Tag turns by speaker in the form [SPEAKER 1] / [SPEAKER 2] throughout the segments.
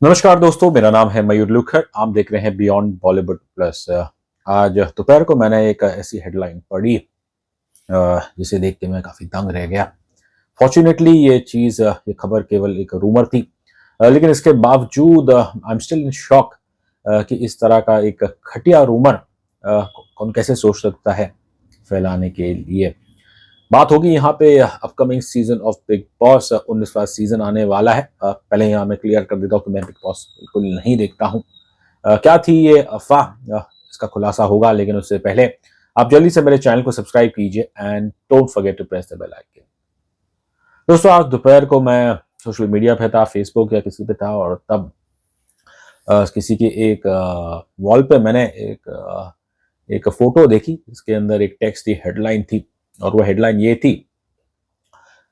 [SPEAKER 1] नमस्कार दोस्तों, मेरा नाम है मयूर लुखर। आप देख रहे हैं बियॉन्ड बॉलीवुड प्लस। आज दोपहर को मैंने एक ऐसी हेडलाइन पढ़ी जिसे देख के मैं काफ़ी दंग रह गया। फॉर्चुनेटली ये खबर केवल एक रूमर थी, लेकिन इसके बावजूद I am still in shock कि इस तरह का एक घटिया रूमर कौन कैसे सोच सकता है फैलाने के लिए। बात होगी यहाँ पे upcoming season of Bigg Boss. 19वां सीजन आने वाला है। पहले यहाँ मैं क्लियर कर देता हूँ कि मैं बिग बॉस बिल्कुल नहीं देखता हूँ। क्या थी ये अफवाह, इसका खुलासा होगा, लेकिन उससे पहले आप जल्दी से मेरे चैनल को सब्सक्राइब कीजिए and don't forget to press the bell icon. दोस्तों, आज दोपहर को मैं सोशल मीडिया पे था, फेसबुक या किसी पे था, और तब किसी की एक वॉल पे मैंने एक फोटो देखी। इसके अंदर एक टेक्स्ट थी, हेडलाइन थी, और वो हेडलाइन ये थी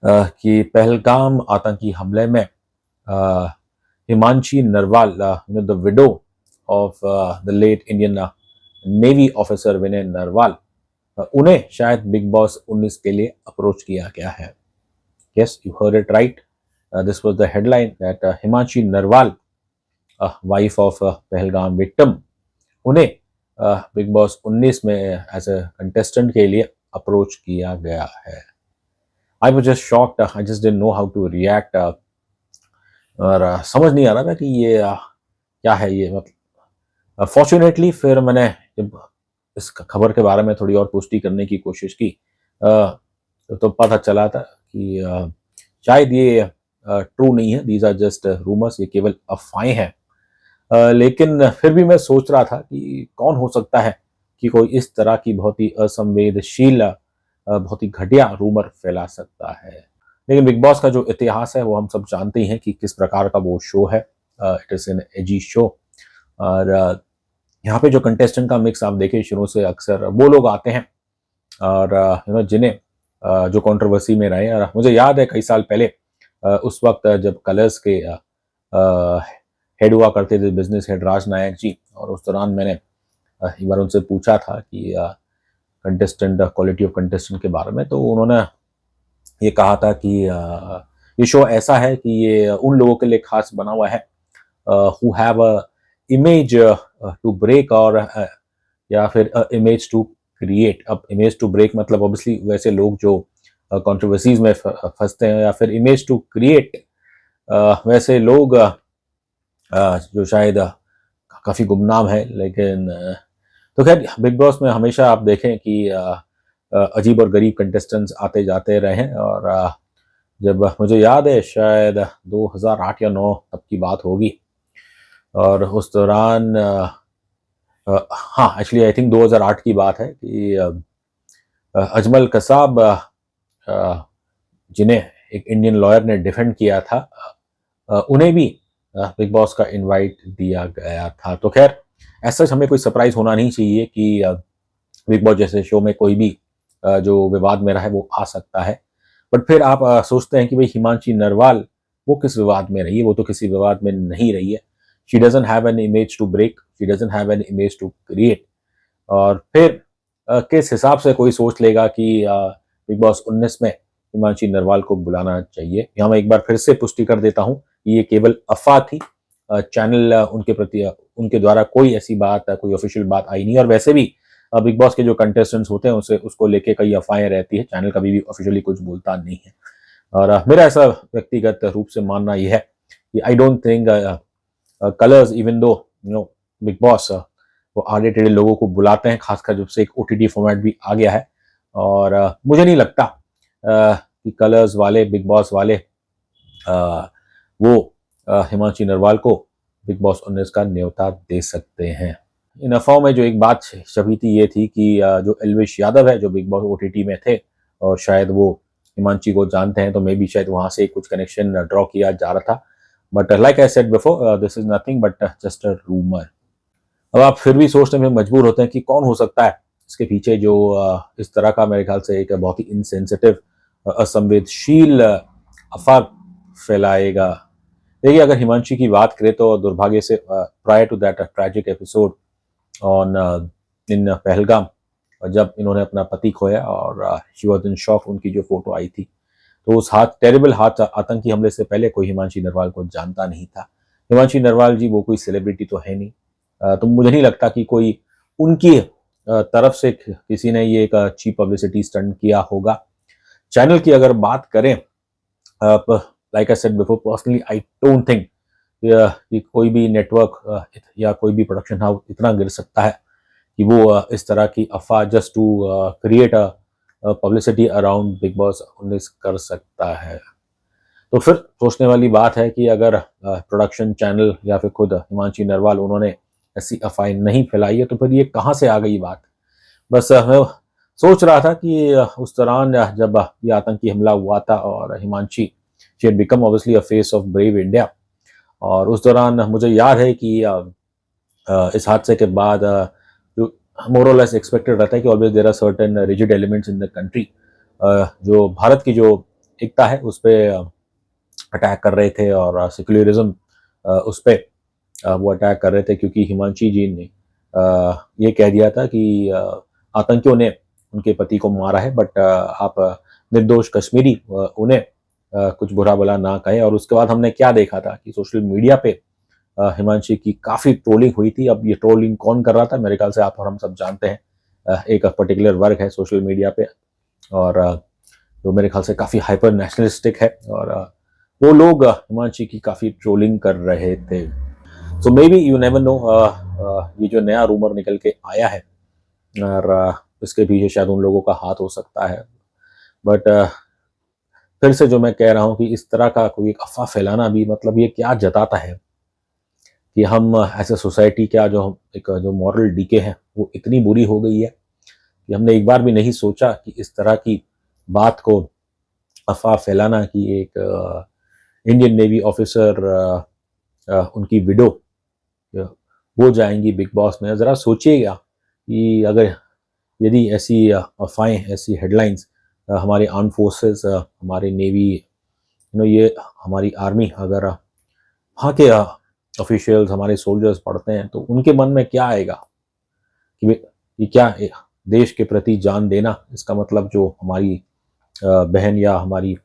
[SPEAKER 1] कि पहलगाम आतंकी हमले में Himanshi Narwal, the widow of the late Indian navy officer Vinay Narwal, उन्हें शायद बिग बॉस 19 के लिए अप्रोच किया गया है। Yes, you heard it right. This was the headline that Himanshi Narwal, wife of Pahalgam victim, उन्हें बिग बॉस 19 में एज अ कंटेस्टेंट के लिए अप्रोच किया गया है। I was just shocked, I just didn't know how to react. और समझ नहीं आ रहा था कि ये क्या है ये, मतलब फॉर्चुनेटली फिर मैंने जब इस खबर के बारे में थोड़ी और पुष्टि करने की कोशिश की, तो पता चला था कि शायद ये ट्रू नहीं है। दीज आर जस्ट रूमर्स, ये केवल अफवाहें हैं। लेकिन फिर भी मैं सोच रहा था कि कौन हो सकता है कि कोई इस तरह की बहुत ही असंवेदनशील, बहुत ही घटिया रूमर फैला सकता है। लेकिन बिग बॉस का जो इतिहास है वो हम सब जानते ही हैं कि किस प्रकार का वो शो है। It is an AG show. और यहाँ पे जो कंटेस्टेंट का मिक्स आप देखें, शुरू से अक्सर वो लोग आते हैं और जिन्हें जो कंट्रोवर्सी में रहे। और मुझे याद है कई साल पहले, उस वक्त जब कलर्स के हेड हुआ करते थे, बिजनेस हेड राज नायक जी, और उस दौरान मैंने एक बार उनसे पूछा था कि कंटेस्टेंट, क्वालिटी ऑफ कंटेस्टेंट के बारे में, तो उन्होंने ये कहा था कि ये शो ऐसा है कि ये उन लोगों के लिए खास बना हुआ है who have a image to break, और या फिर इमेज टू क्रिएट। अब इमेज टू ब्रेक मतलब ऑब्वियसली वैसे लोग जो कंट्रोवर्सीज में फंसते हैं, या फिर इमेज टू क्रिएट वैसे लोग जो शायद काफ़ी गुमनाम है। लेकिन तो खैर, बिग बॉस में हमेशा आप देखें कि अजीब और गरीब कंटेस्टेंट्स आते जाते रहे हैं। और जब मुझे याद है शायद 2008 या 9 तब की बात होगी, और उस दौरान हाँ, एक्चुअली आई थिंक 2008 की बात है कि अजमल कसाब, जिन्हें एक इंडियन लॉयर ने डिफेंड किया था, उन्हें भी बिग बॉस का इनवाइट दिया गया था। तो खैर, ऐसा हमें कोई सरप्राइज होना नहीं चाहिए कि बिग बॉस जैसे शो में कोई भी जो विवाद में रहा है वो आ सकता है। बट फिर आप सोचते हैं कि भाई हिमांशी नरवाल वो किस विवाद में रही है? वो तो किसी विवाद में नहीं रही है। She doesn't have an image to break, she doesn't have an image to create. और फिर किस हिसाब से कोई सोच लेगा कि बिग बॉस 19 में हिमांशी नरवाल को बुलाना चाहिए? यहाँ मैं एक बार फिर से पुष्टि कर देता हूँ, ये केवल अफवाह थी। चैनल उनके प्रति उनके द्वारा कोई ऐसी बात, कोई ऑफिशियल बात आई नहीं। और वैसे भी बिग बॉस के जो कंटेस्टेंट्स होते हैं उसे उसको लेके कई अफवाहें रहती है। चैनल कभी भी ऑफिशियली कुछ बोलता नहीं है। और मेरा ऐसा व्यक्तिगत रूप से मानना यह है कि I don't think colours, even though big boss वो आधे टेढ़े लोगों को बुलाते हैं, खासकर जब से एक ओटीटी फॉर्मेट भी आ गया है। और मुझे नहीं लगता कि कलर्स वाले, बिग बॉस वाले वो हिमांशी नरवाल को बिग बॉस 19 का न्योता दे सकते हैं। इन अफवाहों में जो एक बात छपी थी ये थी कि जो एल्विश यादव है, जो बिग बॉस ओटीटी में थे, और शायद वो हिमांशी को जानते हैं, तो मे बी शायद वहाँ से कुछ कनेक्शन ड्रॉ किया जा रहा था। But like I said before, this is nothing but just a rumour. अब आप फिर भी सोचने में मजबूर होते हैं कि कौन हो सकता है इसके पीछे जो इस तरह का, मेरे ख्याल से एक बहुत ही इनसेंसिटिव, असंवेदनशील अफवाह फैलाएगा। देखिए, अगर हिमांशी की बात करें तो दुर्भाग्य से prior to that tragic episode on in Pahalgam, जब इन्होंने अपना पति खोया और शी वाज इन शॉक, उनकी जो फोटो आई थी, तो उस टेरिबल आतंकी हमले से पहले कोई हिमांशी नरवाल को जानता नहीं था। हिमांशी नरवाल जी वो कोई सेलिब्रिटी तो है नहीं, तो मुझे नहीं लगता कि कोई उनकी तरफ से किसी ने ये एक चीप पब्लिसिटी स्टंट किया होगा। चैनल की अगर बात करें, like I said before, personally I don't think कि कोई भी नेटवर्क या कोई भी प्रोडक्शन हाउस इतना गिर सकता है कि वो इस तरह की अफवाह just to create a publicity around Bigg Boss 19 कर सकता है। तो फिर सोचने वाली बात है कि अगर प्रोडक्शन चैनल या फिर खुद हिमांशी नरवाल उन्होंने ऐसी अफवाहें नहीं फैलाई है तो फिर ये कहाँ से आ गई बात। बस मैं सोच रहा था कि उस दौरान जब ये आतंकी हमला हुआ था और Himanshi she had become obviously a face of brave India, और उस दौरान मुझे याद है कि इस हादसे के बाद जो मोर और लेस एक्सपेक्टेड रहता है कि always there are certain rigid elements in the country जो भारत की जो एकता है उस पर अटैक कर रहे थे और सेक्युलरिज्म उस पर वो अटैक कर रहे थे, क्योंकि हिमांशी जी ने ये कह दिया था कि आतंकियों ने उनके पति को मारा है, बट आप निर्दोष कश्मीरी उन्हें कुछ बुरा भला ना कहे। और उसके बाद हमने क्या देखा था कि सोशल मीडिया पे हिमांशी की काफ़ी ट्रोलिंग हुई थी। अब ये ट्रोलिंग कौन कर रहा था, मेरे ख्याल से आप और हम सब जानते हैं, एक पर्टिकुलर वर्ग है सोशल मीडिया पे, और जो मेरे ख्याल से काफ़ी हाइपर नेशनलिस्टिक है, और वो लोग हिमांशी की काफ़ी ट्रोलिंग कर रहे थे। So maybe you never know, ये जो नया रूमर निकल के आया है और इसके पीछे शायद उन लोगों का हाथ हो सकता है, बट फिर से जो मैं कह रहा हूँ कि इस तरह का कोई एक अफवाह फैलाना भी मतलब ये क्या जताता है कि हम एज ए सोसाइटी क्या जो एक जो मॉरल डीके है वो इतनी बुरी हो गई है कि हमने एक बार भी नहीं सोचा कि इस तरह की बात को अफवाह फैलाना कि एक इंडियन नेवी ऑफिसर उनकी विडो वो जाएंगी बिग बॉस में। ज़रा सोचिएगा कि अगर यदि ऐसी अफवाहें, ऐसी हेडलाइंस हमारे आर्म फोर्सेस, हमारे नेवी, ये हमारी आर्मी, अगर वहाँ के ऑफिशियल्स, हमारे सोल्जर्स पढ़ते हैं तो उनके मन में क्या आएगा कि क्या देश के प्रति जान देना, इसका मतलब जो हमारी बहन या हमारी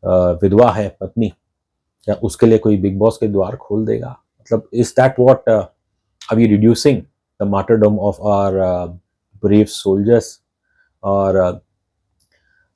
[SPEAKER 1] विधवा है पत्नी, क्या उसके लिए कोई बिग बॉस के द्वार खोल देगा? मतलब is that what are we reducing the martyrdom of our brave soldiers? और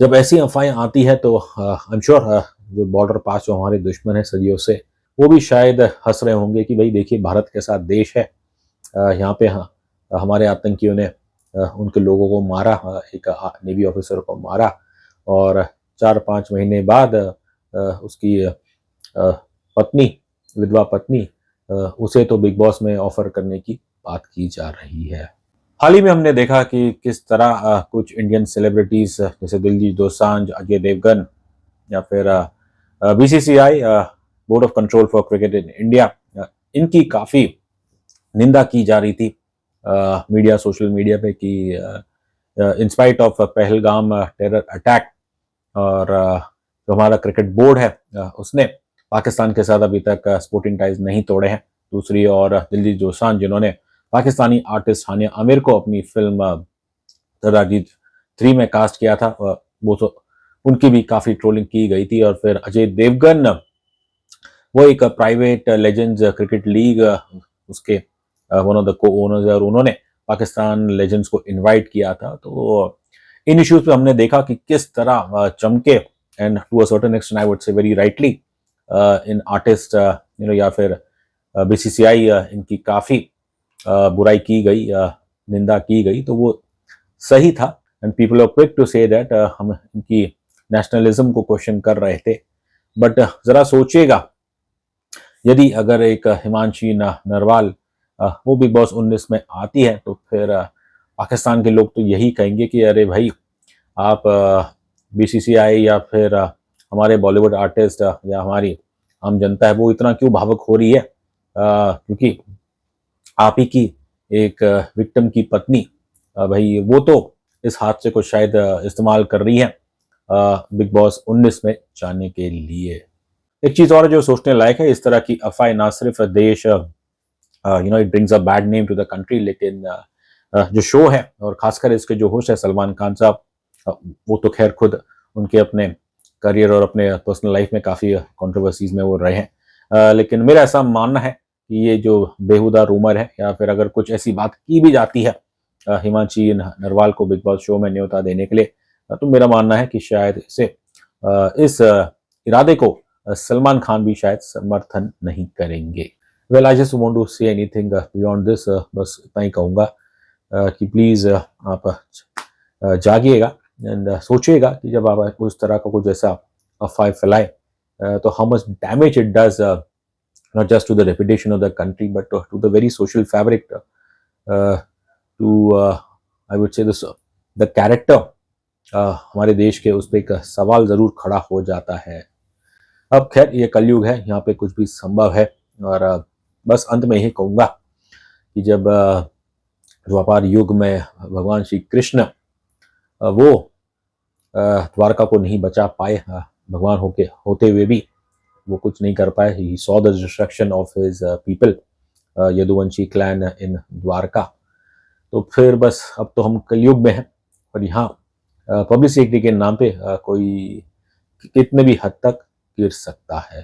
[SPEAKER 1] जब ऐसी अफवाहें आती है तो आई एम श्योर जो बॉर्डर पास जो हमारे दुश्मन है सदियों से, वो भी शायद हंस रहे होंगे कि भाई देखिए भारत के साथ देश है, यहाँ पे हमारे आतंकियों ने उनके लोगों को मारा, एक नेवी ऑफिसर को मारा, और 4-5 महीने बाद उसकी पत्नी, विधवा पत्नी, उसे तो बिग बॉस में ऑफर करने की बात की जा रही है। हाल ही में हमने देखा कि किस तरह कुछ इंडियन सेलिब्रिटीज जैसे दिलजीत दोसांझ, अजय देवगन, या फिर BCCI, board of control for cricket in India, इनकी काफ़ी निंदा की जा रही थी मीडिया, सोशल मीडिया पे कि in spite of Pahalgam terror attack, और जो हमारा क्रिकेट बोर्ड है उसने पाकिस्तान के साथ अभी तक स्पोर्टिंग टाइज नहीं तोड़े हैं। दूसरी ओर दिलजीत दोसांझ, जिन्होंने पाकिस्तानी आर्टिस्ट हानिया आमिर को अपनी फिल्म राजीव 3 में कास्ट किया था, वो तो उनकी भी काफ़ी ट्रोलिंग की गई थी। और फिर अजय देवगन, वो एक प्राइवेट लेजेंड्स क्रिकेट लीग उसके वन ऑफ द को ओनर्स है, और उन्होंने पाकिस्तान लेजेंड्स को इनवाइट किया था। तो इन इश्यूज पे हमने देखा कि किस तरह चमके, and to a certain extent I would say very rightly, in artist या फिर बीसीसीआई, इनकी काफ़ी बुराई की गई, निंदा की गई, तो वो सही था। And people are quick to say that हम इनकी नेशनलिज्म को क्वेश्चन कर रहे थे। बट ज़रा सोचिएगा, यदि अगर एक हिमांशी नरवाल वो बिग बॉस 19 में आती है तो फिर पाकिस्तान के लोग तो यही कहेंगे कि अरे भाई आप बीसीसीआई या फिर हमारे बॉलीवुड आर्टिस्ट या हमारी आम जनता है वो इतना क्यों भावुक हो रही है, क्योंकि आप ही की एक विक्टिम की पत्नी भाई वो तो इस हादसे को शायद इस्तेमाल कर रही है बिग बॉस 19 में जाने के लिए। एक चीज़ और जो सोचने लायक है, इस तरह की अफवाहें ना सिर्फ देश it brings a bad name to the country, लेकिन जो शो है और खासकर इसके जो होस्ट है सलमान खान साहब, वो तो खैर खुद उनके अपने करियर और अपने पर्सनल लाइफ में काफ़ी कंट्रोवर्सीज में वो रहे हैं, लेकिन मेरा ऐसा मानना है कि ये जो बेहुदा रूमर है या फिर अगर कुछ ऐसी बात की भी जाती है हिमांशी नरवाल को बिग बॉस शो में न्योता देने के लिए, तो मेरा मानना है कि शायद इस इरादे को सलमान खान भी शायद समर्थन नहीं करेंगे। Well I just want to say anything beyond this, बस इतना ही कहूँगा कि प्लीज़ आप जागिएगा एंड सोचिएगा कि जब आप उस तरह का कुछ ऐसा अफवाह फैलाए तो how much damage it does not just to the reputation of the country but to the very social fabric, to I would say this the character हमारे देश के, उस पर एक सवाल ज़रूर खड़ा हो जाता है। अब खैर ये कलयुग है, यहाँ पे कुछ भी संभव है। और बस अंत में यही कहूँगा कि जब द्वापर युग में भगवान श्री कृष्ण वो द्वारका को नहीं बचा पाए, भगवान होते हुए भी वो कुछ नहीं कर पाए। He saw the destruction of his people, Yaduvanshi clan in Dwarka. तो फिर बस अब तो हम कलयुग में हैं और यहाँ पब्लिसिटी के नाम पे कोई कितने भी हद तक गिर सकता है।